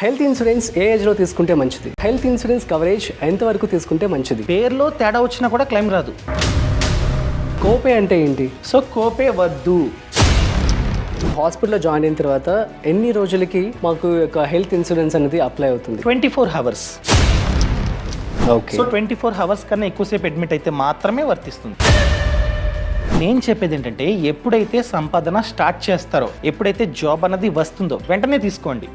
Health insurance ఏ ఏజ్లో తీసుకుంటే మంచిది? హెల్త్ ఇన్సూరెన్స్ కవరేజ్ ఎంతవరకు తీసుకుంటే మంచిది? పేరులో తేడా వచ్చినా కూడా క్లెయిమ్ రాదు. కోపే అంటే ఏంటి? సో కోపే వద్దు. హాస్పిటల్లో జాయిన్ అయిన తర్వాత ఎన్ని రోజులకి మాకు యొక్క హెల్త్ ఇన్సూరెన్స్ అనేది అప్లై అవుతుంది? 24 hours. ఓకే. సో 24 hours కన్నా ఎక్కువసేపు అడ్మిట్ అయితే మాత్రమే వర్తిస్తుంది. నేను చెప్పేది ఏంటంటే ఎప్పుడైతే సంపాదన స్టార్ట్ చేస్తారో, ఎప్పుడైతే జాబ్ అన్నది వస్తుందో వెంటనే తీసుకోండి.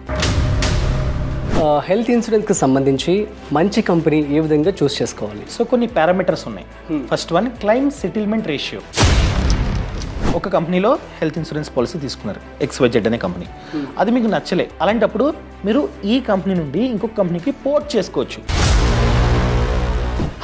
హెల్త్ ఇన్సూరెన్స్కి సంబంధించి మంచి కంపెనీ ఏ విధంగా చూస్ చేసుకోవాలి? సో కొన్ని పారామీటర్స్ ఉన్నాయి. First one, claim settlement ratio. ఒక కంపెనీలో హెల్త్ ఇన్సూరెన్స్ పాలసీ తీసుకున్నారు, XYZ అనే కంపెనీ. అది మీకు నచ్చలే, అలాంటప్పుడు మీరు ఈ కంపెనీ నుండి ఇంకొక కంపెనీకి పోర్ట్ చేసుకోవచ్చు.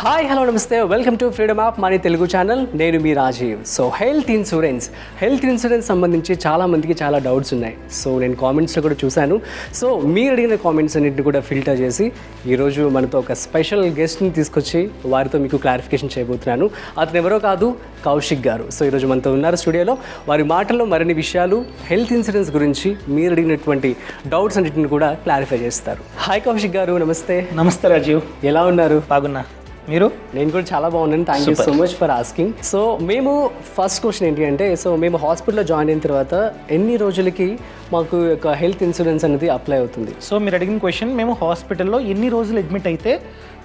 హాయ్, హలో, నమస్తే, welcome to freedom app money Telugu channel. నేను మీ రాజీవ్. సో హెల్త్ ఇన్సూరెన్స్ సంబంధించి చాలామందికి చాలా డౌట్స్ ఉన్నాయి. సో నేను కామెంట్స్లో కూడా చూశాను. సో మీరు అడిగిన కామెంట్స్ అన్నింటిని కూడా ఫిల్టర్ చేసి ఈరోజు మనతో ఒక స్పెషల్ గెస్ట్ని తీసుకొచ్చి వారితో మీకు క్లారిఫికేషన్ చేయబోతున్నాను. అతను ఎవరో కాదు, కౌశిక్ గారు. సో ఈరోజు మనతో ఉన్నారు స్టూడియోలో. వారి మాటల్లో మరిన్ని విషయాలు హెల్త్ ఇన్సూరెన్స్ గురించి మీరు అడిగినటువంటి డౌట్స్ అన్నింటిని కూడా క్లారిఫై చేస్తారు. హాయ్ కౌశిక్ గారు, నమస్తే. నమస్తే రాజీవ్, ఎలా ఉన్నారు? బాగున్నా, మీరు? నేను కూడా చాలా బాగున్నాను. Thank you so much for asking. So మేము ఫస్ట్ క్వశ్చన్ ఏంటి అంటే, సో మేము హాస్పిటల్లో జాయిన్ అయిన తర్వాత ఎన్ని రోజులకి మాకు యొక్క హెల్త్ ఇన్సూరెన్స్ అనేది అప్లై అవుతుంది? సో మీరు అడిగిన క్వశ్చన్, మేము హాస్పిటల్లో ఎన్ని రోజులు అడ్మిట్ అయితే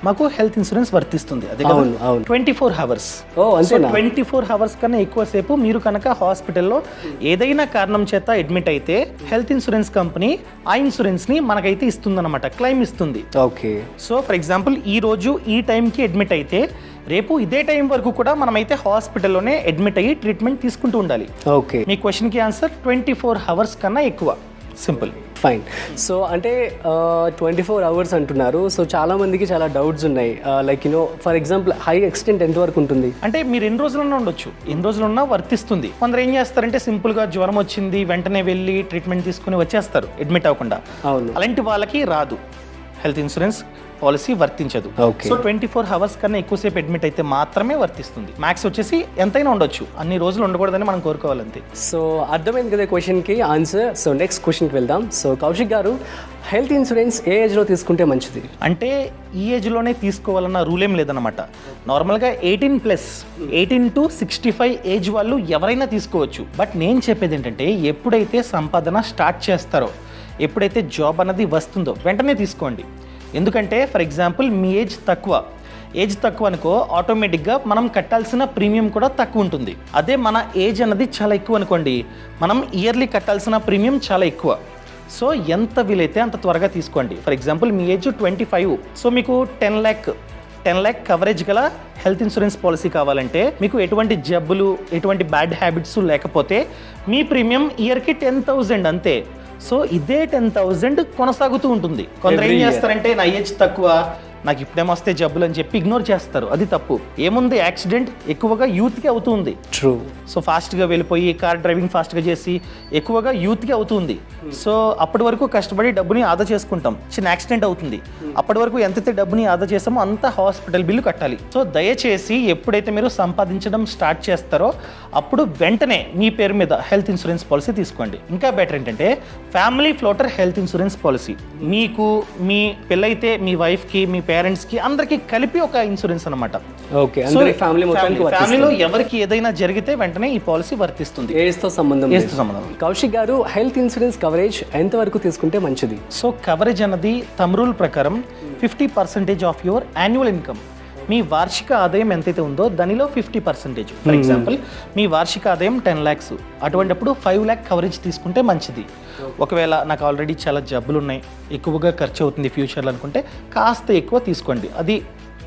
మాకు హెల్త్ ఇన్సూరెన్స్ వర్తిస్తుంది, అదే కదా? 24 hours. ఓ, అంతేనా? 24 hours కన్నా ఎక్కువసేపు మీరు కనుక హాస్పిటల్లో ఏదైనా కారణం చేత అడ్మిట్ అయితే హెల్త్ ఇన్సూరెన్స్ కంపెనీ ఆ ఇన్సూరెన్స్ని మనకైతే ఇస్తుందన్నమాట, క్లెయిమ్ ఇస్తుంది. ఓకే. సో ఫర్ ఎగ్జాంపుల్ ఈ రోజు ఈ టైంకి అడ్మిట్ అయితే రేపు ఇదే టైం వరకు కూడా మనమైతే హాస్పిటల్లోనే అడ్మిట్ అయ్యి ట్రీట్మెంట్ తీసుకుంటూ ఉండాలి. ఓకే. మీ క్వశ్చన్కి ఆన్సర్ 24 hours కన్నా ఎక్కువ. సింపుల్. ఫైన్. సో అంటే 24 hours అంటున్నారు. సో చాలా మందికి చాలా డౌట్స్ ఉన్నాయి. Like for example high extent ఎంత వరకు ఉంటుంది? అంటే మీరు ఎన్ని రోజులున్నా ఉండొచ్చు, ఎన్ని రోజులున్నా వర్తిస్తుంది. కొందరు ఏం చేస్తారంటే సింపుల్గా జ్వరం వచ్చింది వెంటనే వెళ్ళి ట్రీట్మెంట్ తీసుకుని వచ్చేస్తారు అడ్మిట్ అవ్వకుండా. అవును. అలాంటి వాళ్ళకి రాదు, హెల్త్ ఇన్సూరెన్స్ పాలసీ వర్తించదు. సో 24 hours కన్నా ఎక్కువసేపు అడ్మిట్ అయితే మాత్రమే వర్తిస్తుంది. మ్యాక్స్ వచ్చేసి ఎంతైనా ఉండొచ్చు, అన్ని రోజులు ఉండకూడదని మనం కోరుకోవాలంతే. సో అర్థమైంది కదా క్వశ్చన్కి ఆన్సర్. సో నెక్స్ట్ క్వశ్చన్కి వెళ్దాం. సో కౌశిక్ గారు, హెల్త్ ఇన్సూరెన్స్ ఏ ఏజ్లో తీసుకుంటే మంచిది? అంటే ఈ ఏజ్లోనే తీసుకోవాలన్న రూల్ ఏం లేదన్నమాట. నార్మల్గా 18 to 65 ఏజ్ వాళ్ళు ఎవరైనా తీసుకోవచ్చు. బట్ నేను చెప్పేది ఏంటంటే ఎప్పుడైతే సంపాదన స్టార్ట్ చేస్తారో, ఎప్పుడైతే జాబ్ అన్నది వస్తుందో వెంటనే తీసుకోండి. ఎందుకంటే ఫర్ ఎగ్జాంపుల్ మీ ఏజ్ తక్కువ అనుకో, ఆటోమేటిక్గా మనం కట్టాల్సిన ప్రీమియం కూడా తక్కువ ఉంటుంది. అదే మన ఏజ్ అన్నది చాలా ఎక్కువ అనుకోండి, మనం ఇయర్లీ కట్టాల్సిన ప్రీమియం చాలా ఎక్కువ. సో ఎంత వీలైతే అంత త్వరగా తీసుకోండి. For example me age 25, so మీకు 10 lakh కవరేజ్ గల హెల్త్ ఇన్సూరెన్స్ పాలసీ కావాలంటే, మీకు ఎటువంటి జబ్బులు ఎటువంటి బ్యాడ్ హ్యాబిట్స్ లేకపోతే మీ ప్రీమియం ఇయర్కి 10,000 అంతే. సో ఇదే 10,000 కొనసాగుతూ ఉంటుంది. కొందరు ఏం చేస్తారంటే నా ఏజ్ తక్కువ, నాకు ఇప్పుడేమొస్తే జబ్బులు అని చెప్పి ఇగ్నోర్ చేస్తారు. అది తప్పు. ఏముంది, యాక్సిడెంట్ ఎక్కువగా యూత్కి అవుతుంది. ట్రూ. సో ఫాస్ట్గా వెళ్ళిపోయి కార్ డ్రైవింగ్ ఫాస్ట్గా చేసి ఎక్కువగా యూత్కి అవుతుంది. సో అప్పటి వరకు కష్టపడి డబ్బుని ఆదా చేసుకుంటాం, చిన్న యాక్సిడెంట్ అవుతుంది. అప్పటి వరకు ఎంతైతే డబ్బుని ఆదా చేసామో అంత హాస్పిటల్ బిల్లు కట్టాలి. సో దయచేసి ఎప్పుడైతే మీరు సంపాదించడం స్టార్ట్ చేస్తారో అప్పుడు వెంటనే మీ పేరు మీద హెల్త్ ఇన్సూరెన్స్ పాలసీ తీసుకోండి. ఇంకా బెటర్ ఏంటంటే family floater health insurance policy. మీకు మీ పెళ్ళైతే మీ వైఫ్కి, మీ పేరెంట్స్కి అందరికీ కలిపి ఒక ఇన్సూరెన్స్ అనమాట. ఓకే. ఫ్యామిలీలో ఎవరికి ఏదైనా జరిగితే వెంటనే ఈ పాలసీ వర్తిస్తుంది. ఏజ్తో సంబంధం. కౌశిక్ గారు, హెల్త్ ఇన్సూరెన్స్ కవరేజ్ ఎంత వరకు తీసుకుంటే మంచిది? సో కవరేజ్ అన్నది తమ్ రూల్ ప్రకారం 50% ఆఫ్ యువర్ యాన్యువల్ ఇన్కమ్. మీ వార్షిక ఆదాయం ఎంతైతే ఉందో దానిలో 50%. ఫర్ ఎగ్జాంపుల్ మీ వార్షిక ఆదాయం 10 lakhs, అటువంటిప్పుడు 5 lakh కవరేజ్ తీసుకుంటే మంచిది. ఒకవేళ నాకు ఆల్రెడీ చాలా జబ్బులు ఉన్నాయి, ఎక్కువగా ఖర్చు అవుతుంది ఫ్యూచర్లో అనుకుంటే కాస్త ఎక్కువ తీసుకోండి, అది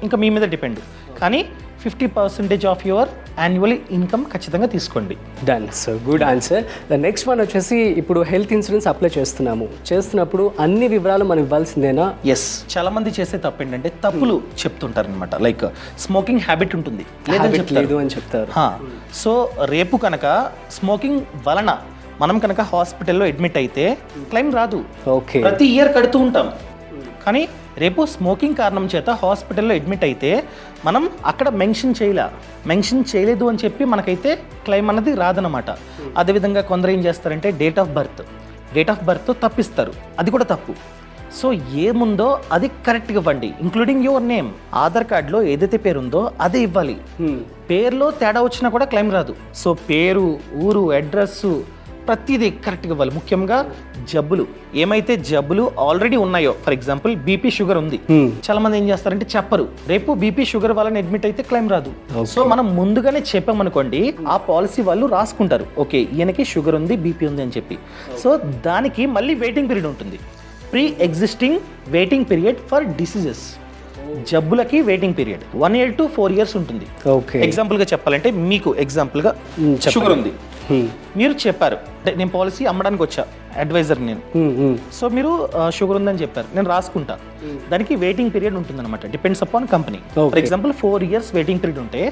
ఇంకా మీ మీద డిపెండ్. కానీ 50% ఆఫ్ యువర్ యాన్యువల్ ఇన్కమ్ ఖచ్చితంగా తీసుకోండి. Done. So good answer. The next one వచ్చేసి, ఇప్పుడు హెల్త్ ఇన్సూరెన్స్ అప్లై చేస్తున్నప్పుడు అన్ని వివరాలు మనం ఇవ్వాల్సిందేనా? ఎస్. చాలా మంది చేసే తప్పు ఏంటంటే తప్పులు చెప్తుంటారు అనమాట. లైక్ స్మోకింగ్ హ్యాబిట్ ఉంటుంది, లేదు అని చెప్తారు. సో రేపు కనుక స్మోకింగ్ వలన మనం కనుక హాస్పిటల్లో అడ్మిట్ అయితే క్లెయిమ్ రాదు. ఓకే. ప్రతి ఇయర్ కడుతూ ఉంటాం, కానీ రేపు స్మోకింగ్ కారణం చేత హాస్పిటల్లో అడ్మిట్ అయితే మనం అక్కడ మెన్షన్ చేయలేదు అని చెప్పి మనకైతే క్లెయిమ్ అన్నది రాదనమాట. అదేవిధంగా కొందరు ఏం చేస్తారంటే డేట్ ఆఫ్ బర్త్ తప్పిస్తారు, అది కూడా తప్పు. సో ఏముందో అది కరెక్ట్గా ఇవ్వండి, ఇంక్లూడింగ్ యువర్ నేమ్. ఆధార్ కార్డులో ఏదైతే పేరు ఉందో అదే ఇవ్వాలి. పేరులో తేడా వచ్చినా కూడా క్లెయిమ్ రాదు. సో పేరు, ఊరు, అడ్రస్ ప్రతిదీ కరెక్ట్గా ఇవ్వాలి. ముఖ్యంగా జబ్బులు, ఏమైతే జబ్బులు ఆల్రెడీ ఉన్నాయో, ఫర్ ఎగ్జాంపుల్ బీపీ షుగర్ ఉంది, చాలా మంది ఏం చేస్తారంటే చెప్పరు, రేపు బీపీ షుగర్ వాళ్ళని అడ్మిట్ అయితే క్లెయిమ్ రాదు. సో మనం ముందుగానే చెప్పామనుకోండి, ఆ పాలసీ వాళ్ళు రాసుకుంటారు, ఓకే ఈయనకి షుగర్ ఉంది, బీపీ ఉంది అని చెప్పి. సో దానికి మళ్ళీ వెయిటింగ్ పీరియడ్ ఉంటుంది, pre existing waiting period for diseases. జబ్బులకి waiting period 1 year to 4 years ఉంటుంది. ఓకే, ఎగ్జాంపుల్గా చెప్పాలంటే మీకు ఎగ్జాంపుల్గా షుగర్ ఉంది, మీరు చెప్పారు, అంటే నేను పాలసీ అమ్మడానికి వచ్చా, అడ్వైజర్ నేను. సో మీరు షుగర్ ఉందని చెప్పారు, నేను రాసుకుంటా, దానికి వెయిటింగ్ పీరియడ్ ఉంటుంది అనమాట, depends upon company. For example 4 years waiting period ఉంటే,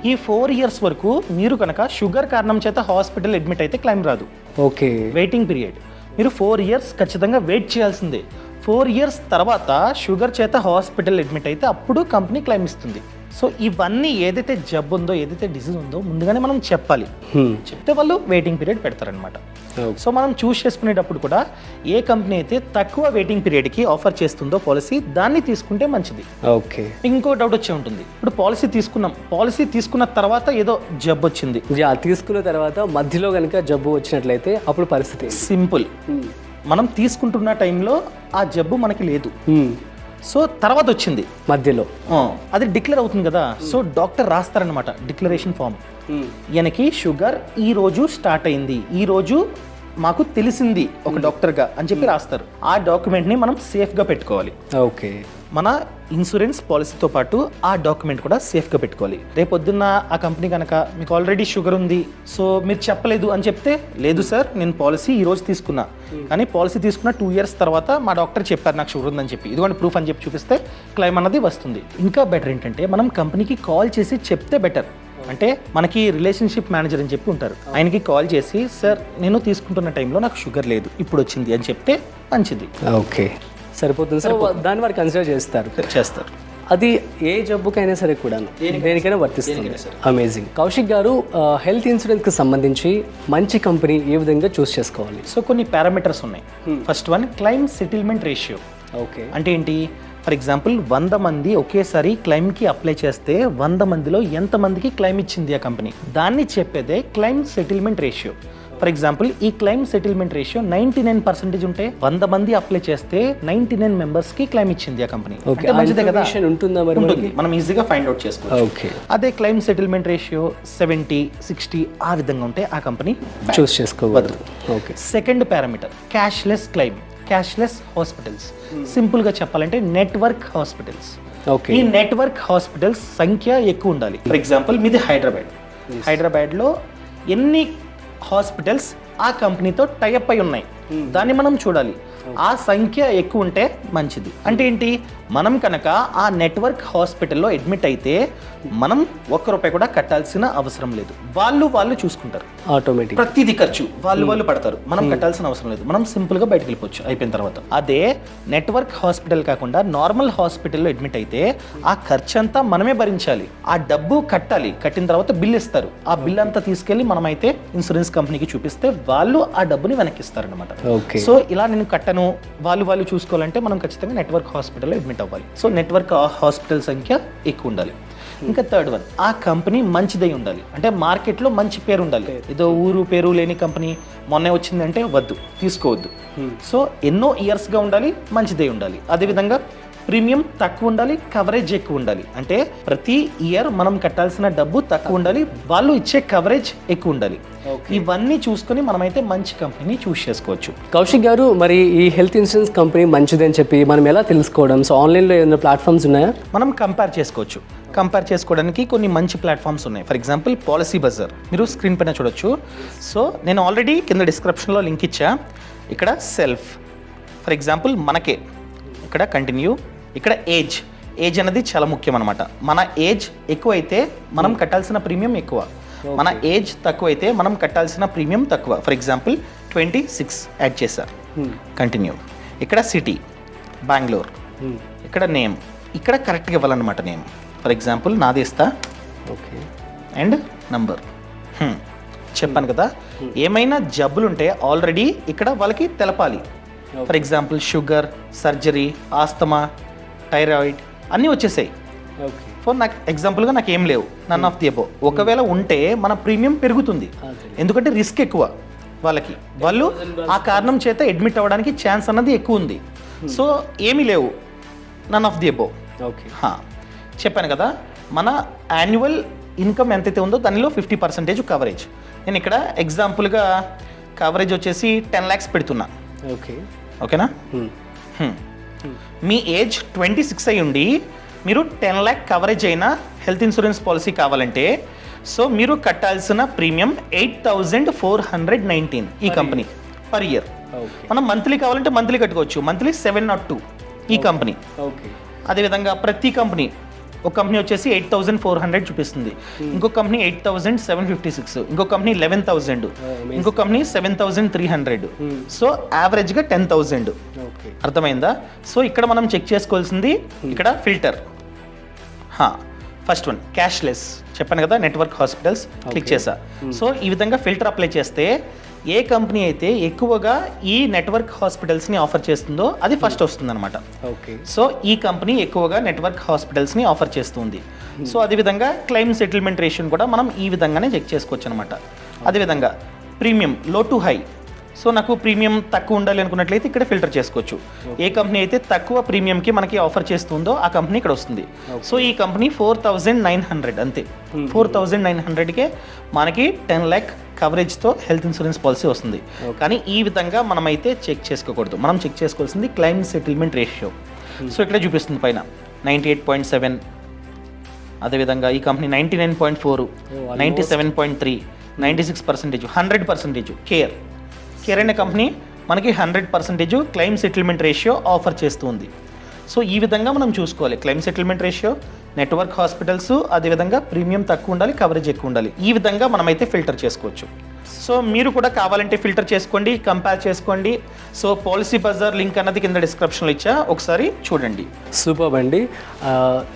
ఈ 4 years వరకు మీరు కనుక షుగర్ కారణం చేత హాస్పిటల్ అడ్మిట్ అయితే క్లెయిమ్ రాదు. ఓకే, వెయిటింగ్ పీరియడ్ మీరు 4 years ఖచ్చితంగా వెయిట్ చేయాల్సిందే. 4 years తర్వాత షుగర్ చేత హాస్పిటల్ అడ్మిట్ అయితే అప్పుడు కంపెనీ క్లెయిమ్ ఇస్తుంది. సో ఇవన్నీ ఏదైతే జబ్బు ఉందో, ఏదైతే డిసీజ్ ఉందో ముందుగానే మనం చెప్పాలి, చెప్తే వాళ్ళు వెయిటింగ్ పీరియడ్ పెడతారనమాట. సో మనం చూస్ చేసుకునేటప్పుడు కూడా ఏ కంపెనీ అయితే తక్కువ వెయిటింగ్ పీరియడ్కి ఆఫర్ చేస్తుందో పాలసీ, దాన్ని తీసుకుంటే మంచిది. ఓకే, ఇంకో డౌట్ వచ్చే ఉంటుంది, ఇప్పుడు పాలసీ తీసుకున్నాం, పాలసీ తీసుకున్న తర్వాత ఏదో జబ్బు వచ్చింది, తీసుకున్న తర్వాత మధ్యలో కనుక జబ్బు వచ్చినట్లయితే అప్పుడు పరిస్థితి సింపుల్, మనం తీసుకుంటున్న టైంలో ఆ జబ్బు మనకి లేదు, సో తర్వాత వచ్చింది మధ్యలో, అది డిక్లేర్ అవుతుంది కదా. సో డాక్టర్ రాస్తారనమాట డిక్లరేషన్ ఫామ్, ఈయనకి షుగర్ ఈ రోజు స్టార్ట్ అయింది, ఈ రోజు మాకు తెలిసింది ఒక డాక్టర్గా అని చెప్పి రాస్తారు. ఆ డాక్యుమెంట్ని మనం సేఫ్గా పెట్టుకోవాలి. ఓకే, మన ఇన్సూరెన్స్ పాలసీతో పాటు ఆ డాక్యుమెంట్ కూడా సేఫ్గా పెట్టుకోవాలి. రేపొద్దున్న ఆ కంపెనీ కనుక మీకు ఆల్రెడీ షుగర్ ఉంది, సో మీరు చెప్పలేదు అని చెప్తే, లేదు సార్ నేను పాలసీ ఈ రోజు తీసుకున్నా, కానీ పాలసీ తీసుకున్న 2 years తర్వాత మా డాక్టర్ చెప్పారు నాకు షుగర్ ఉందని చెప్పి, ఇదిగోండి ప్రూఫ్ అని చెప్పి చూపిస్తే క్లెయిమ్ అన్నది వస్తుంది. ఇంకా బెటర్ ఏంటంటే మనం కంపెనీకి కాల్ చేసి చెప్తే బెటర్. అంటే మనకి రిలేషన్షిప్ మేనేజర్ అని చెప్పి ఉంటారు, ఆయనకి కాల్ చేసి, సార్ నేను తీసుకుంటున్న టైంలో నాకు షుగర్ లేదు, ఇప్పుడు వచ్చింది అని చెప్తే మంచిది. ఓకే, సరిపోతుంది సార్, దాన్ని వారు కన్సిడర్ చేస్తారు. అది ఏ జబ్బుకైనా సరే కూడా దేనికైనా వర్తిస్తుంది. అమేజింగ్. కౌశిక్ గారు, హెల్త్ ఇన్సూరెన్స్కి సంబంధించి మంచి కంపెనీ ఏ విధంగా చూస్ చేసుకోవాలి? సో కొన్ని పారామీటర్స్ ఉన్నాయి. First one, claim settlement ratio. Okay, అంటే ఏంటి? ఫర్ ఎగ్జాంపుల్ 100 మంది ఒకేసారి క్లెయిమ్కి అప్లై చేస్తే 100 మందిలో ఎంతమందికి క్లెయిమ్ ఇచ్చింది ఆ కంపెనీ, దాన్ని చెప్పేదే claim settlement ratio. For example ఈ క్లెయిమ్ సెటిల్మెంట్ రేషియో 99% ఉంటే 100 మంది అప్లై చేస్తే 99 మెంబర్స్కి క్లెయిమ్ ఇచ్చింది ఆ కంపెనీ. మంచిదే కదా, ఉంటుంది, మనం ఈజీగా ఫైండ్ అవుట్ చేసుకోవచ్చు. అదే క్లెయిమ్ సెటిల్మెంట్ రేషియో 70, 60 ఆ విధంగా ఉంటే ఆ కంపెనీ చూస్ చేసుకోవద్దు. Okay, second parameter, cashless claim, cashless hospitals. సింపుల్గా చెప్పాలంటే నెట్వర్క్ హాస్పిటల్స్. ఈ నెట్వర్క్ హాస్పిటల్స్ సంఖ్య ఎక్కువ ఉండాలి. ఫర్ ఎగ్జాంపుల్ మీది హైదరాబాద్లో ఎన్ని హాస్పిటల్స్ ఆ కంపెనీతో టైఅప్ అయి ఉన్నాయి, దాన్ని మనం చూడాలి. ఆ సంఖ్య ఎక్కువ ఉంటే మంచిది. అంటే ఏంటి, మనం కనుక ఆ నెట్వర్క్ హాస్పిటల్లో అడ్మిట్ అయితే మనం ₹1 కూడా కట్టాల్సిన అవసరం లేదు, వాళ్ళు చూసుకుంటారు. ఆటోమేటిక్ ప్రతిదీ ఖర్చు వాళ్ళు పడతారు, మనం కట్టాల్సిన అవసరం లేదు, మనం సింపుల్గా బయటకు వెళ్ళిపోవచ్చు అయిపోయిన తర్వాత. అదే నెట్వర్క్ హాస్పిటల్ కాకుండా నార్మల్ హాస్పిటల్లో అడ్మిట్ అయితే ఆ ఖర్చు అంతా మనమే భరించాలి, ఆ డబ్బు కట్టాలి, కట్టిన తర్వాత బిల్ ఇస్తారు, ఆ బిల్ అంతా తీసుకెళ్లి మనమైతే ఇన్సూరెన్స్ కంపెనీకి చూపిస్తే వాళ్ళు ఆ డబ్బుని వెనక్కిస్తారు అనమాట. సో ఇలా నేను కట్టను, వాళ్ళు చూసుకోవాలంటే మనం ఖచ్చితంగా నెట్వర్క్ హాస్పిటల్లో అడ్మిట్ అవ్వాలి. సో నెట్వర్క్ హాస్పిటల్ సంఖ్య ఎక్కువ ఉండాలి. ఇంకా థర్డ్ వన్, ఆ కంపెనీ మంచిదై ఉండాలి, అంటే మార్కెట్లో మంచి పేరు ఉండాలి. ఏదో ఊరు పేరు లేని కంపెనీ మొన్నే వచ్చిందంటే వద్దు, తీసుకోవద్దు. సో ఎన్నో ఇయర్స్గా ఉండాలి, మంచిదై ఉండాలి. అదేవిధంగా ప్రీమియం తక్కువ ఉండాలి, కవరేజ్ ఎక్కువ ఉండాలి, అంటే ప్రతి ఇయర్ మనం కట్టాల్సిన డబ్బు తక్కువ ఉండాలి, వాళ్ళు ఇచ్చే కవరేజ్ ఎక్కువ ఉండాలి. ఇవన్నీ చూసుకొని మనమైతే మంచి కంపెనీని చూస్ చేసుకోవచ్చు. కౌశిక్ గారు, మరి ఈ హెల్త్ ఇన్సూరెన్స్ కంపెనీ మంచిదని చెప్పి మనం ఎలా తెలుసుకోవడం? సో ఆన్లైన్లో ఏమైనా ప్లాట్ఫామ్స్ ఉన్నాయా? మనం కంపేర్ చేసుకోవచ్చు. కంపేర్ చేసుకోవడానికి కొన్ని మంచి ప్లాట్ఫామ్స్ ఉన్నాయి. ఫర్ ఎగ్జాంపుల్ పాలసీ బజార్, మీరు స్క్రీన్ పైన చూడొచ్చు. సో నేను ఆల్రెడీ కింద డిస్క్రిప్షన్లో లింక్ ఇచ్చా. ఇక్కడ సెల్ఫ్, ఫర్ ఎగ్జాంపుల్ మనకే ఇక్కడ కంటిన్యూ, ఇక్కడ ఏజ్ అనేది చాలా ముఖ్యం అనమాట. మన ఏజ్ ఎక్కువ అయితే మనం కట్టాల్సిన ప్రీమియం ఎక్కువ, మన ఏజ్ తక్కువ అయితే మనం కట్టాల్సిన ప్రీమియం తక్కువ. ఫర్ ఎగ్జాంపుల్ 26 యాడ్ చేశారు, కంటిన్యూ. ఇక్కడ సిటీ బెంగళూరు, ఇక్కడ నేమ్, ఇక్కడ కరెక్ట్గా ఇవ్వాలన్నమాట నేమ్. ఫర్ ఎగ్జాంపుల్ నాది ఇస్తా, ఓకే, అండ్ నంబర్. చెప్పాను కదా, ఏమైనా జబ్బులుంటే ఆల్రెడీ ఇక్కడ వాళ్ళకి తెలపాలి. For example sugar, surgery, asthma, thyroid అన్నీ వచ్చేసాయి. ఓకే. ఫర్ నాకు ఎగ్జాంపుల్గా నాకు ఏం లేవు, నన్ ఆఫ్ ది అబో. ఒకవేళ ఉంటే మన ప్రీమియం పెరుగుతుంది, ఎందుకంటే రిస్క్ ఎక్కువ వాళ్ళకి, వాళ్ళు ఆ కారణం చేత అడ్మిట్ అవ్వడానికి ఛాన్స్ అన్నది ఎక్కువ ఉంది. సో ఏమీ లేవు, none of the above. Okay. చెప్పాను కదా, మన యాన్యువల్ ఇన్కమ్ ఎంతైతే ఉందో దానిలో 50% కవరేజ్. నేను ఇక్కడ ఎగ్జాంపుల్గా కవరేజ్ వచ్చేసి 10 lakhs పెడుతున్నా. ఓకే. ఓకేనా? మీ ఏజ్ 26 అయి ఉండి మీరు 10 lakh కవరేజ్ అయిన హెల్త్ ఇన్సూరెన్స్ పాలసీ కావాలంటే సో మీరు కట్టాల్సిన ప్రీమియం 8,419 ఈ కంపెనీ పర్ ఇయర్. మనం మంత్లీ కావాలంటే మంత్లీ కట్టుకోవచ్చు, మంత్లీ 702 ఈ కంపెనీ. ఓకే. అదేవిధంగా ప్రతి కంపెనీ, ఒక కంపెనీ వచ్చేసి 8,400 చూపిస్తుంది, ఇంకో కంపెనీ 8,756, ఇంకో కంపెనీ 11,000, ఇంకో కంపెనీ 7,300. సో యావరేజ్గా 10,000. ఓకే. అర్థమైందా? సో ఇక్కడ మనం చెక్ చేసుకోవాల్సింది ఇక్కడ ఫిల్టర్. ఫస్ట్ వన్ క్యాష్లెస్ చెప్పాను కదా, నెట్వర్క్ హాస్పిటల్స్ క్లిక్ చేసా. సో ఈ విధంగా ఫిల్టర్ అప్లై చేస్తే ఏ కంపెనీ అయితే ఎక్కువగా ఈ నెట్వర్క్ హాస్పిటల్స్ని ఆఫర్ చేస్తుందో అది ఫస్ట్ వస్తుంది అనమాట. ఓకే. సో ఈ కంపెనీ ఎక్కువగా నెట్వర్క్ హాస్పిటల్స్ని ఆఫర్ చేస్తుంది. సో అదేవిధంగా క్లెయిమ్ సెటిల్మెంట్ రేషియో కూడా మనం ఈ విధంగానే చెక్ చేసుకోవచ్చు అనమాట. అదేవిధంగా ప్రీమియం లో టు హై. సో నాకు ప్రీమియం తక్కువ ఉండాలి అనుకున్నట్లయితే ఇక్కడ ఫిల్టర్ చేసుకోవచ్చు. ఏ కంపెనీ అయితే తక్కువ ప్రీమియంకి మనకి ఆఫర్ చేస్తుందో ఆ కంపెనీ ఇక్కడ వస్తుంది. సో ఈ కంపెనీ 4,900 అంతే. 4,900కే మనకి 10 lakh కవరేజ్తో హెల్త్ ఇన్సూరెన్స్ పాలసీ వస్తుంది. కానీ ఈ విధంగా మనమైతే చెక్ చేసుకోకూడదు. మనం చెక్ చేసుకోవాల్సింది క్లెయిమ్ సెటిల్మెంట్ రేషియో. సో ఇక్కడ చూపిస్తుంది పైన 98.7, అదేవిధంగా ఈ కంపెనీ 99.4, 97.3, 96%, 100%. కేర్ అనే కంపెనీ మనకి 100% క్లెయిమ్ సెటిల్మెంట్ రేషియో ఆఫర్ చేస్తుంది. సో ఈ విధంగా మనం చూసుకోవాలి. Claim settlement ratio, network hospitals, అదేవిధంగా ప్రీమియం తక్కువ ఉండాలి, కవరేజ్ ఎక్కువ ఉండాలి. ఈ విధంగా మనమైతే ఫిల్టర్ చేసుకోవచ్చు. సో మీరు కూడా కావాలంటే ఫిల్టర్ చేసుకోండి, కంపేర్ చేసుకోండి. సో పాలసీ బజార్ లింక్ అన్నది కింద డిస్క్రిప్షన్లో ఇచ్చా, ఒకసారి చూడండి. సూపర్ అండి.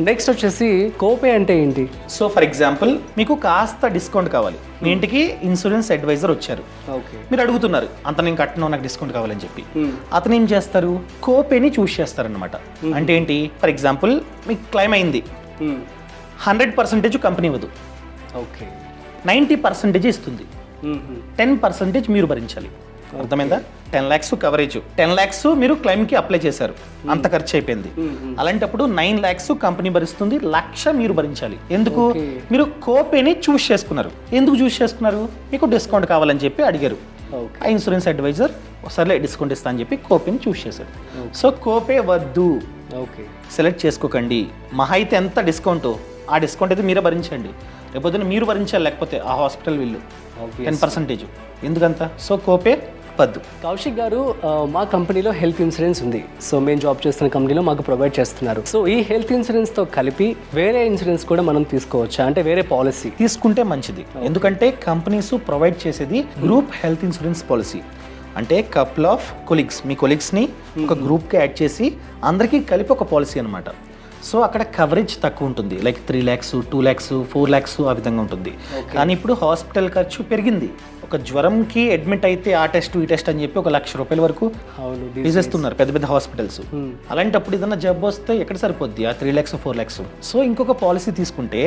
నెక్స్ట్ వచ్చేసి కోపే అంటే ఏంటి? సో ఫర్ ఎగ్జాంపుల్ మీకు కాస్త డిస్కౌంట్ కావాలి, మీ ఇంటికి ఇన్సూరెన్స్ అడ్వైజర్ వచ్చారు. ఓకే. మీరు అడుగుతున్నారు అంత నేను కట్టను, నాకు డిస్కౌంట్ కావాలని చెప్పి. అతను ఏం చేస్తారు, కోపేని చూస్ చేస్తారనమాట. అంటే ఏంటి, ఫర్ ఎగ్జాంపుల్ మీకు క్లైమ్ అయింది, 100% కంపెనీ ఇవ్వదు. ఓకే. 90% ఇస్తుంది, 10% మీరు భరించాలి. అర్థమైందా? 10 lakhs కవరేజ్, 10 lakhs మీరు క్లెయిమ్కి అప్లై చేశారు, అంత ఖర్చు అయిపోయింది. అలాంటప్పుడు 9 lakhs కంపెనీ భరిస్తుంది, 1,00,000 మీరు భరించాలి. ఎందుకు? మీరు కోపేని చూస్ చేసుకున్నారు. ఎందుకు చూస్ చేసుకున్నారు? మీకు డిస్కౌంట్ కావాలని చెప్పి అడిగారు. ఆ ఇన్సూరెన్స్ అడ్వైజర్ సర్లే డిస్కౌంట్ ఇస్తా అని చెప్పి కోపేని చూస్ చేశారు. సో కోపే వద్దు, ఓకే, సెలెక్ట్ చేసుకోకండి. మహా అయితే ఎంత డిస్కౌంట్, ఆ డిస్కౌంట్ అయితే మీరే భరించండి. రేపొద్దున మీరు భరించాలి, లేకపోతే ఆ హాస్పిటల్ వీళ్ళు 10%. ఎందుకంత? సో కోపే వద్దు. కౌశిక్ గారు, మా కంపెనీలో హెల్త్ ఇన్సూరెన్స్ ఉంది. సో మేము జాబ్ చేస్తున్న కంపెనీలో మాకు ప్రొవైడ్ చేస్తున్నారు. సో ఈ హెల్త్ ఇన్సూరెన్స్తో కలిపి వేరే ఇన్సూరెన్స్ కూడా మనం తీసుకోవచ్చా? అంటే వేరే పాలసీ తీసుకుంటే మంచిది. ఎందుకంటే కంపెనీస్ ప్రొవైడ్ చేసేది గ్రూప్ హెల్త్ ఇన్సూరెన్స్ పాలసీ. అంటే కపుల్ ఆఫ్ కొలీగ్స్, మీ కొలీగ్స్ని ఒక గ్రూప్కి యాడ్ చేసి అందరికీ కలిపి ఒక పాలసీ అనమాట. సో అక్కడ కవరేజ్ తక్కువ ఉంటుంది, లైక్ 3 lakhs, 2 lakhs, 4 lakhs ఆ విధంగా ఉంటుంది. కానీ ఇప్పుడు హాస్పిటల్ ఖర్చు పెరిగింది. ఒక జ్వరంకి అడ్మిట్ అయితే ఆ టెస్ట్ ఈ టెస్ట్ అని చెప్పి 1,00,000 రూపాయల వరకు తీసేస్తున్నారు పెద్ద పెద్ద హాస్పిటల్స్. అలాంటప్పుడు ఏదైనా జబ్బు వస్తే ఎక్కడ సరిపోద్ది ఆ 3 lakhs, 4 lakhs? సో ఇంకొక పాలసీ తీసుకుంటే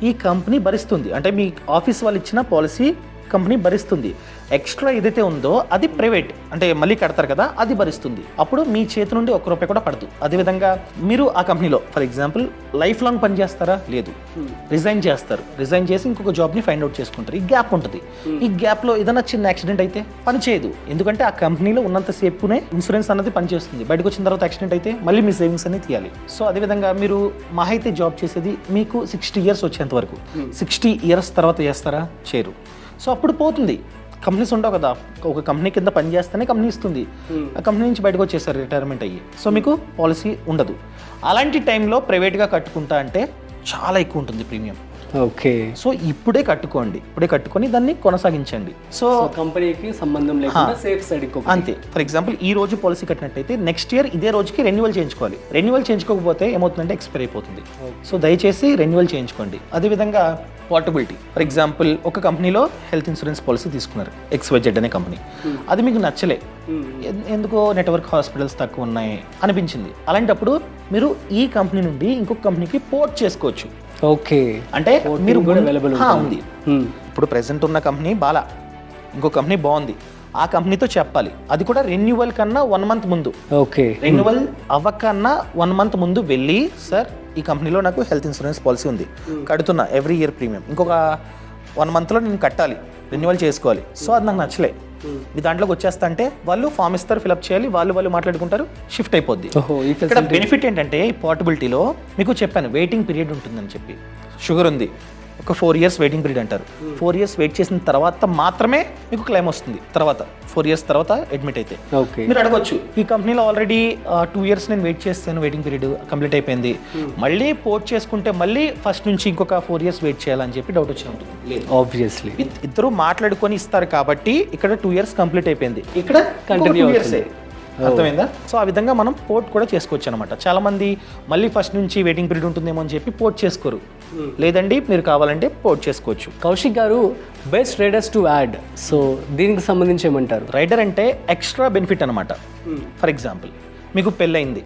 ఈ కంపెనీ భరిస్తుంది. అంటే మీ ఆఫీస్ వాళ్ళు ఇచ్చిన పాలసీ కంపెనీ భరిస్తుంది. ఎక్స్ట్రా ఏదైతే ఉందో అది ప్రైవేట్, అంటే మళ్ళీ కడతారు కదా, అది భరిస్తుంది. అప్పుడు మీ చేతి నుండి 1 రూపాయి కూడా పడదు. అదేవిధంగా మీరు ఆ కంపెనీలో ఫర్ ఎగ్జాంపుల్ లైఫ్ లాంగ్ పని చేస్తారా? లేదు, రిజైన్ చేస్తారు. రిజైన్ చేసి ఇంకొక జాబ్ని ఫైండ్ అవుట్ చేసుకుంటారు. ఈ గ్యాప్ ఉంటుంది. ఈ గ్యాప్లో ఏదైనా చిన్న యాక్సిడెంట్ అయితే పని చేయదు. ఎందుకంటే ఆ కంపెనీలో ఉన్నంతసేపునే ఇన్సూరెన్స్ అన్నది పనిచేస్తుంది. బయటకు వచ్చిన తర్వాత యాక్సిడెంట్ అయితే మళ్ళీ మీ సేవింగ్స్ అన్ని తీయాలి. సో అదేవిధంగా మీరు మహా అయితే జాబ్ చేసేది మీకు 60 years వచ్చేంత వరకు. 60 years తర్వాత చేస్తారా? చేయరు. సో అప్పుడు పోతుంది. కంపెనీస్ ఉండవు కదా, ఒక కంపెనీ కింద పని చేస్తేనే కంపెనీ ఇస్తుంది. ఆ కంపెనీ నుంచి బయటకు వచ్చేసారు రిటైర్మెంట్ అయ్యి, సో మీకు పాలసీ ఉండదు. అలాంటి టైంలో ప్రైవేట్గా కట్టుకుంటా అంటే చాలా ఎక్కువ ఉంటుంది ప్రీమియం. ఓకే. సో ఇప్పుడే కట్టుకొని దాన్ని కొనసాగించండి. సో కంపెనీకి సంబంధం లేకుండా సేఫ్ సైడ్ అంతే. ఫర్ ఎగ్జాంపుల్ ఈ రోజు పాలసీ కట్టినట్టయితే నెక్స్ట్ ఇయర్ ఇదే రోజుకి రెన్యువల్ చేయించుకోవాలి. రెన్యువల్ చేయించుకోకపోతే ఏమవుతుందంటే ఎక్స్పైర్ అయిపోతుంది. సో దయచేసి రెన్యువల్ చేయించుకోండి. అదేవిధంగా పోర్టబిలిటీ. ఫర్ ఎగ్జాంపుల్ ఒక కంపెనీలో హెల్త్ ఇన్సూరెన్స్ పాలసీ తీసుకున్నారు, XYZ అనే కంపెనీ. అది మీకు నచ్చలే, ఎందుకో నెట్వర్క్ హాస్పిటల్స్ తక్కువ ఉన్నాయి అనిపించింది. అలాంటప్పుడు మీరు ఈ కంపెనీ నుండి ఇంకొక కంపెనీకి పోర్ట్ చేసుకోవచ్చు. ఓకే. అంటే మీరు అవైలబుల్ ఉంది. ఇప్పుడు ప్రెసెంట్ ఉన్న కంపెనీ బాలా, ఇంకో కంపెనీ బాగుంది, ఆ కంపెనీతో చెప్పాలి. అది కూడా రెన్యువల్ కన్నా 1 month ముందు. ఓకే. రెన్యువల్ అవ్వకన్నా 1 month ముందు వెళ్ళి, సార్ ఈ కంపెనీలో నాకు హెల్త్ ఇన్సూరెన్స్ పాలసీ ఉంది, కడుతున్నా ఎవ్రీ ఇయర్ ప్రీమియం, ఇంకొక 1 monthలో నేను కట్టాలి, రెన్యువల్ చేసుకోవాలి. సో అది నాకు నచ్చలే, మీ దాంట్లోకి వచ్చేస్తా అంటే వాళ్ళు ఫామ్ ఇస్తారు, ఫిల్అప్ చేయాలి, వాళ్ళు మాట్లాడుకుంటారు, షిఫ్ట్ అయిపోద్ది. ఇక్కడ బెనిఫిట్ ఏంటంటే ఈ పోర్టబిలిటీలో మీకు చెప్పాను వెయిటింగ్ పీరియడ్ ఉంటుందని చెప్పి. షుగర్ ఉంది, ఒక 4 years వెయిటింగ్ పీరియడ్ అంటారు. 4 years వెయిట్ చేసిన తర్వాత మాత్రమే మీకు క్లెయిమ్ వస్తుంది. తర్వాత 4 years తర్వాత అడ్మిట్ అయితే మీరు అడగొచ్చు, ఈ కంపెనీలో ఆల్రెడీ 2 years నేను వెయిట్ చేస్తాను, వెయిటింగ్ పీరియడ్ కంప్లీట్ అయిపోయింది, మళ్ళీ పోర్ట్ చేసుకుంటే మళ్ళీ ఫస్ట్ నుంచి ఇంకొక 4 years వెయిట్ చేయాలని చెప్పి డౌట్ వచ్చి ఉంటుంది. లేదు, ఆబ్వియస్లీ ఇద్దరు మాట్లాడుకొని ఇస్తారు కాబట్టి ఇక్కడ 2 years కంప్లీట్ అయిపోయింది, ఇక్కడ కంటిన్యూ అర్థమైందా? సో ఆ విధంగా మనం పోర్ట్ కూడా చేసుకోవచ్చు అనమాట. చాలా మంది మళ్ళీ ఫస్ట్ నుంచి వెయిటింగ్ పీరియడ్ ఉంటుందేమో అని చెప్పి పోర్ట్ చేసుకోరు. లేదండి, మీరు కావాలంటే పోర్ట్ చేసుకోవచ్చు. కౌశిక్ గారు, best riders to add, so దీనికి సంబంధించి ఏమంటారు? రైడర్ అంటే ఎక్స్ట్రా బెనిఫిట్ అనమాట. ఫర్ ఎగ్జాంపుల్ మీకు పెళ్ళయింది,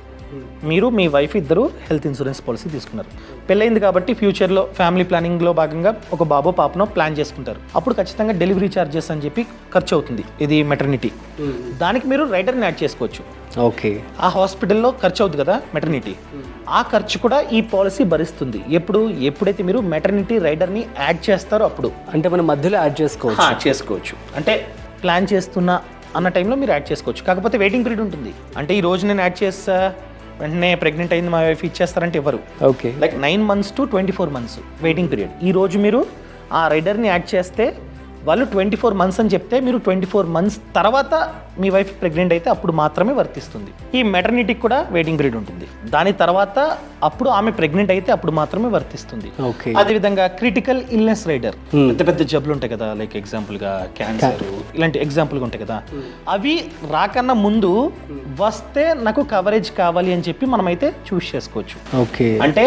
మీరు మీ వైఫ్ ఇద్దరు హెల్త్ ఇన్సూరెన్స్ పాలసీ తీసుకున్నారు. పెళ్ళైంది కాబట్టి ఫ్యూచర్లో ఫ్యామిలీ ప్లానింగ్లో భాగంగా ఒక బాబో పాపనో ప్లాన్ చేసుకుంటారు. అప్పుడు ఖచ్చితంగా డెలివరీ ఛార్జెస్ అని చెప్పి ఖర్చు అవుతుంది, ఇది మెటర్నిటీ. దానికి మీరు రైడర్ని యాడ్ చేసుకోవచ్చు. ఓకే. ఆ హాస్పిటల్లో ఖర్చు అవుతుంది కదా మెటర్నిటీ, ఆ ఖర్చు కూడా ఈ పాలసీ భరిస్తుంది. ఎప్పుడైతే మీరు మెటర్నిటీ రైడర్ని యాడ్ చేస్తారో అప్పుడు. అంటే మనం మధ్యలో యాడ్ చేసుకోవచ్చు. అంటే ప్లాన్ చేస్తున్నా అన్న టైంలో మీరు యాడ్ చేసుకోవచ్చు. కాకపోతే వెయిటింగ్ పీరియడ్ ఉంటుంది. అంటే ఈ రోజు నేను యాడ్ చేస్తా, వెంటనే ప్రెగ్నెంట్ అయింది మా వైఫ్ ఇచ్చేస్తారంటే ఎవరు. Okay. Like 9 months to 24 months waiting period. ఈ రోజు మీరు ఆ రైడర్ని యాడ్ చేస్తే వాళ్ళు 24 months అని చెప్తే మీరు 24 months తర్వాత మీ వైఫ్ ప్రెగ్నెంట్ అయితే అప్పుడు మాత్రమే వర్తిస్తుంది. ఈ మెటర్నిటీకి కూడా వెయిటింగ్ పీరియడ్ ఉంటుంది. దాని తర్వాత అప్పుడు ఆమె ప్రెగ్నెంట్ అయితే అప్పుడు మాత్రమే వర్తిస్తుంది. అదేవిధంగా క్రిటికల్ ఇల్నెస్ రైడర్, పెద్ద జబ్బులు ఉంటాయి కదా, లైక్ ఎగ్జాంపుల్గా క్యాన్సర్ ఇలాంటి ఎగ్జాంపుల్గా ఉంటాయి కదా, అవి రాకన్నా ముందు వస్తే నాకు కవరేజ్ కావాలి అని చెప్పి మనమైతే చూస్ చేసుకోవచ్చు. ఓకే. అంటే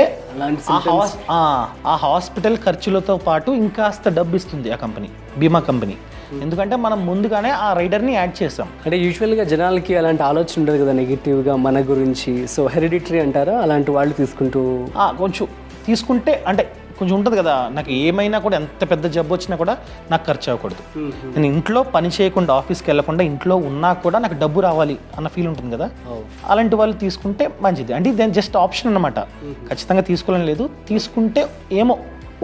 ఆ హాస్పిటల్ ఖర్చులతో పాటు ఇంకాస్త డబ్బు ఇస్తుంది ఆ కంపెనీ, బీమా కంపెనీ. ఎందుకంటే మనం ముందుగానే ఆ రైడర్ని యాడ్ చేసాం. అంటే యూజువల్గా జనాలకి అలాంటి ఆలోచన ఉండదు కదా నెగిటివ్గా మన గురించి. సో హెరిడిటరీ అంటారా, అలాంటి వాళ్ళు కొంచెం తీసుకుంటే అంటే కొంచెం ఉంటుంది కదా, నాకు ఏమైనా కూడా ఎంత పెద్ద జబ్బు వచ్చినా కూడా నాకు ఖర్చు అవ్వకూడదు, నేను ఇంట్లో పని చేయకుండా ఆఫీస్కి వెళ్ళకుండా ఇంట్లో ఉన్నా కూడా నాకు డబ్బు రావాలి అన్న ఫీల్ ఉంటుంది కదా, అలాంటి వాళ్ళు తీసుకుంటే మంచిది. అంటే ఇది జస్ట్ ఆప్షన్ అనమాట, ఖచ్చితంగా తీసుకోవాలని లేదు, తీసుకుంటే ఏమో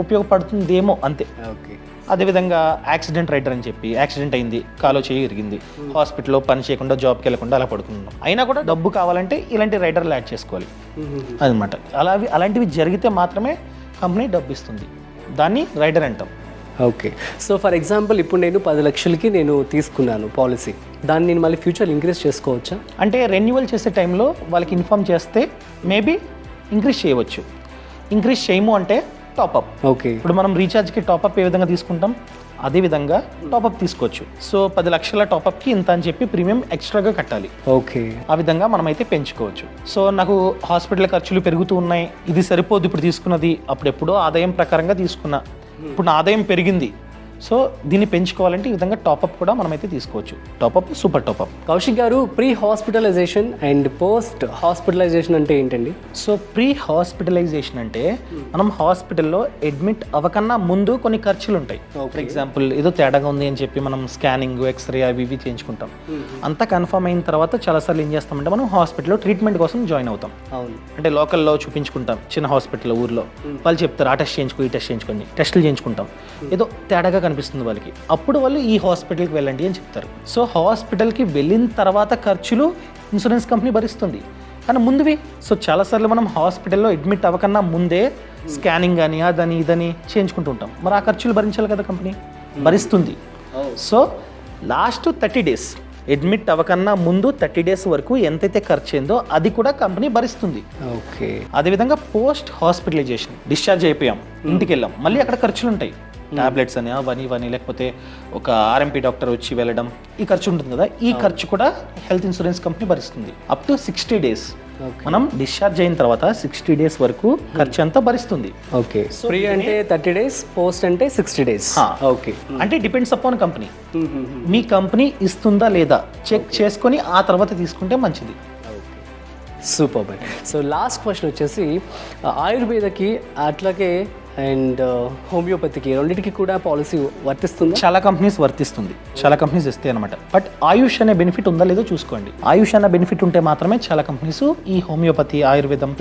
ఉపయోగపడుతుందేమో అంతే. ఓకే. అదేవిధంగా యాక్సిడెంట్ రైడర్ అని చెప్పి, యాక్సిడెంట్ అయింది, కాలో చేయి ఇరిగింది, హాస్పిటల్లో పని చేయకుండా జాబ్కి వెళ్ళకుండా అలా పడుకున్నాం, అయినా కూడా డబ్బు కావాలంటే ఇలాంటి రైడర్లు యాడ్ చేసుకోవాలి అదనమాట. అలాంటివి జరిగితే మాత్రమే కంపెనీ డబ్బు ఇస్తుంది, దాన్ని రైడర్ అంటాం. ఓకే. సో ఫర్ ఎగ్జాంపుల్ ఇప్పుడు నేను 10 లక్షలకి నేను తీసుకున్నాను పాలసీ, దాన్ని నేను మళ్ళీ ఫ్యూచర్ ఇంక్రీజ్ చేసుకోవచ్చా? అంటే రెన్యువల్ చేసే టైంలో వాళ్ళకి ఇన్ఫామ్ చేస్తే మేబీ ఇంక్రీజ్ చేయవచ్చు. ఇంక్రీజ్ చేయము అంటే టాప్అప్. ఓకే. ఇప్పుడు మనం రీఛార్జ్కి టాప్అప్ ఏ విధంగా తీసుకుంటాం అదే విధంగా టాప్అప్ తీసుకోవచ్చు. సో 10 లక్షల టాప్అప్కి ఇంత అని చెప్పి ప్రీమియం ఎక్స్ట్రాగా కట్టాలి. ఓకే. ఆ విధంగా మనమైతే పెంచుకోవచ్చు. సో నాకు హాస్పిటల్ ఖర్చులు పెరుగుతూ ఉన్నాయి, ఇది సరిపోదు ఇప్పుడు తీసుకున్నది, అప్పుడెప్పుడో ఆదాయం ప్రకారంగా తీసుకున్నా, ఇప్పుడు నా ఆదాయం పెరిగింది, సో దీన్ని పెంచుకోవాలంటే ఈ విధంగా టాప్అప్ కూడా మనమైతే తీసుకోవచ్చు. Top-up, super top up. Kaushik garu, pre hospitalisation and post hospitalisation అంటే ఏంటండి? సో ప్రీ హాస్పిటలైజేషన్ అంటే మనం హాస్పిటల్లో అడ్మిట్ అవ్వకన్నా ముందు కొన్ని ఖర్చులు ఉంటాయి. ఫర్ ఎగ్జాంపుల్ ఏదో తేడాగా ఉంది అని చెప్పి మనం స్కానింగ్, ఎక్స్రే అవి ఇవి చేయించుకుంటాం. అంతా కన్ఫర్మ్ అయిన తర్వాత చాలాసార్లు ఏం చేస్తామంటే మనం హాస్పిటల్లో ట్రీట్మెంట్ కోసం జాయిన్ అవుతాం. అవును. అంటే లోకల్లో చూపించుకుంటాం, చిన్న హాస్పిటల్ ఊర్లో వాళ్ళు చెప్తారు ఆ టెస్ట్ చేయించుకో, ఈ టెస్ట్ చేయించుకోండి, టెస్టులు చేయించుకుంటాం, ఏదో తేడాగా కనిపిస్తుంది వాళ్ళకి, అప్పుడు వాళ్ళు ఈ హాస్పిటల్కి వెళ్ళండి అని చెప్తారు. సో హాస్పిటల్కి వెళ్ళిన తర్వాత ఖర్చులు ఇన్సూరెన్స్ కంపెనీ భరిస్తుంది, కానీ ముందువి. సో చాలాసార్లు మనం హాస్పిటల్లో అడ్మిట్ అవ్వకన్నా ముందే స్కానింగ్ అని అదని ఇదని చేయించుకుంటూ ఉంటాం, మరి ఆ ఖర్చులు భరించాలి కదా కంపెనీ, భరిస్తుంది. సో లాస్ట్ 30 days అడ్మిట్ అవ్వకన్నా ముందు 30 days వరకు ఎంతైతే ఖర్చు అయిందో అది కూడా కంపెనీ భరిస్తుంది. ఓకే. అదేవిధంగా పోస్ట్ హాస్పిటలైజేషన్, డిశ్చార్జ్ అయిపోయాం, ఇంటికి వెళ్ళాం, మళ్ళీ అక్కడ ఖర్చులు ఉంటాయి, టాబ్లెట్స్ అని అవని లేకపోతే ఒక ఆర్ఎంపీ డాక్టర్ వచ్చి వెళ్ళడం, ఈ ఖర్చు ఉంటుంది కదా, ఈ ఖర్చు కూడా హెల్త్ ఇన్సూరెన్స్ కంపెనీ భరిస్తుంది అప్ టు 60 days. మనం డిశ్చార్జ్ అయిన తర్వాత 60 days వరకు ఖర్చు అంతా భరిస్తుంది. ఓకే. ఫ్రీ అంటే 30 days, పోస్ట్ అంటే 60 days. ఓకే. అంటే డిపెండ్స్ అపాన్ కంపెనీ. మీ కంపెనీ ఇస్తుందా లేదా చెక్ చేసుకొని ఆ తర్వాత తీసుకుంటే మంచిది. సూపర్. సో లాస్ట్ క్వశ్చన్ వచ్చేసి ఆయుర్వేదకి అట్లాగే అండ్ హోమియోపతికి రెండింటికి కూడా పాలసీ వర్తిస్తుందా? చాలా కంపెనీస్ వర్తిస్తుంది, చాలా కంపెనీస్ ఇస్తాయి అనమాట. బట్ ఆయుష్ అనే బెనిఫిట్ ఉందా లేదో చూసుకోండి. ఆయుష్ అనే బెనిఫిట్ ఉంటే మాత్రమే చాలా కంపెనీస్ ఈ హోమియోపతి, ఆయుర్వేదం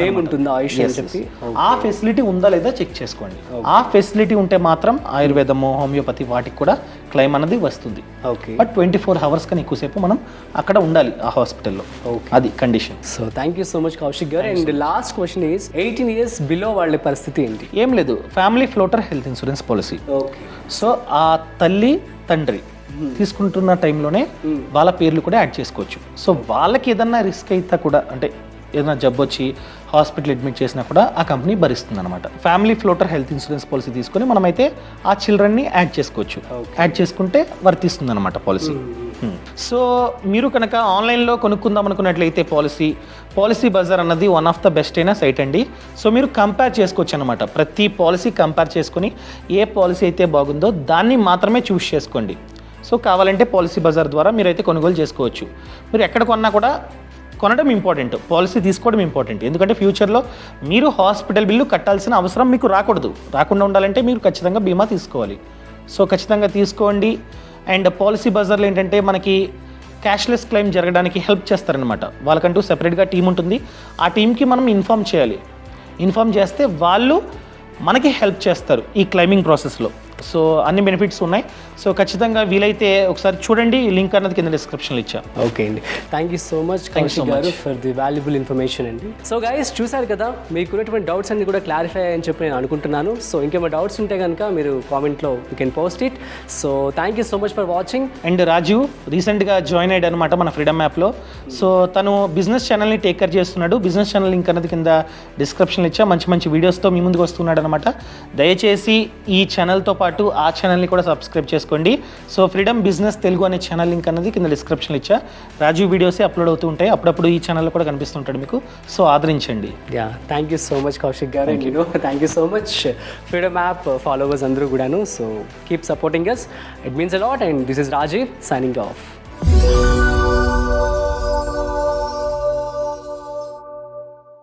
నేమ్ ఉంటుంది ఆయుష్ అని చెప్పి. ఆ ఫెసిలిటీ ఉందా లేదా చెక్ చేసుకోండి. ఆ ఫెసిలిటీ ఉంటే మాత్రం ఆయుర్వేదము, హోమియోపతి వాటికి కూడా క్లెయిమ్ అనేది వస్తుంది. ఓకే. బట్ 24 hours కన్నా ఎక్కువసేపు మనం అక్కడ ఉండాలి ఆ హాస్పిటల్లో. అది condition. So thank you so much Kaushik garu. And last question is 18 years below వాళ్ళ పరిస్థితి ఏంటి? ఏం లేదు, family floater health insurance policy. Okay. So ఆ తల్లి తండ్రి తీసుకుంటున్న టైంలోనే వాళ్ళ పేర్లు కూడా యాడ్ చేసుకోవచ్చు. సో వాళ్ళకి ఏదన్నా రిస్క్ అయితే కూడా, అంటే ఏదైనా జబ్బు వచ్చి హాస్పిటల్ అడ్మిట్ చేసినా కూడా ఆ కంపెనీ భరిస్తుంది అనమాట. Family floater health insurance policy తీసుకొని మనమైతే ఆ చిల్డ్రన్ని యాడ్ చేసుకోవచ్చు. యాడ్ చేసుకుంటే వర్తిస్తుంది అనమాట పాలసీ. సో మీరు కనుక ఆన్లైన్లో కొనుక్కుందాం అనుకున్నట్లయితే పాలసీ బజార్ అన్నది వన్ ఆఫ్ ద బెస్ట్ అయిన సైట్ అండి. సో మీరు కంపేర్ చేసుకోవచ్చు అనమాట. ప్రతి పాలసీ కంపేర్ చేసుకొని ఏ పాలసీ అయితే బాగుందో దాన్ని మాత్రమే చూస్ చేసుకోండి. సో కావాలంటే పాలసీ బజార్ ద్వారా మీరైతే కొనుగోలు చేసుకోవచ్చు. మీరు ఎక్కడ కొన్నా కూడా కొనడం ఇంపార్టెంట్, పాలసీ తీసుకోవడం ఇంపార్టెంట్. ఎందుకంటే ఫ్యూచర్లో మీరు హాస్పిటల్ బిల్లు కట్టాల్సిన అవసరం మీకు రాకుండా ఉండాలంటే మీరు ఖచ్చితంగా బీమా తీసుకోవాలి. సో ఖచ్చితంగా తీసుకోండి. అండ్ పాలసీ బజార్లో ఏంటంటే మనకి క్యాష్లెస్ క్లెయిమ్ జరగడానికి హెల్ప్ చేస్తారనమాట. వాళ్ళకంటూ సెపరేట్గా టీం ఉంటుంది. ఆ టీంకి మనం ఇన్ఫామ్ చేయాలి. ఇన్ఫామ్ చేస్తే వాళ్ళు మనకి హెల్ప్ చేస్తారు ఈ క్లెయిమింగ్ ప్రాసెస్లో. సో అన్ని బెనిఫిట్స్ ఉన్నాయి. సో ఖచ్చితంగా వీలైతే ఒకసారి చూడండి, లింక్ అన్నది కింద డిస్క్రిప్షన్లో ఇచ్చా. ఓకే అండి, thank you so much Kaushik గారు ఫర్ ది వాల్యుబుల్ ఇన్ఫర్మేషన్ అండి. సో గైస్ చూసారు కదా, మీకు ఉన్నటువంటి డౌట్స్ అన్ని కూడా క్లారిఫై అయ్యాయని చెప్పి నేను అనుకుంటున్నాను. సో ఇంకేమైనా డౌట్స్ ఉంటే కనుక మీరు కామెంట్లో you can post it. So thank you so much for watching. And Rajiv రీసెంట్గా జాయిన్ అయ్యాడు అనమాట మన ఫ్రీడమ్ యాప్లో. సో తను బిజినెస్ ఛానల్ని టేక్ కేర్ చేస్తున్నాడు. బిజినెస్ ఛానల్ లింక్ అన్నది కింద డిస్క్రిప్షన్లో ఇచ్చా. మంచి వీడియోస్తో మీ ముందుకు వస్తున్నాడు అనమాట. దయచేసి ఈ ఛానల్తో పాటు ఆ ఛానల్ని కూడా సబ్స్క్రైబ్ చేసుకోండి. సో ఫ్రీడమ్ బిజినెస్ తెలుగు అనే ఛానల్ లింక్ అన్నది కింద డిస్క్రిప్షన్లో ఇచ్చా. రాజీవ్ వీడియోసే అప్లోడ్ అవుతూ ఉంటాయి, అప్పుడప్పుడు ఈ ఛానల్లో కూడా కనిపిస్తుంటాడు మీకు. సో ఆదరించండి. Yeah, thank you so much Kaushik garu. Thank you so much Freedom app followers అందరూ కూడాను. So keep supporting us, it means a lot. And this is Rajiv signing of.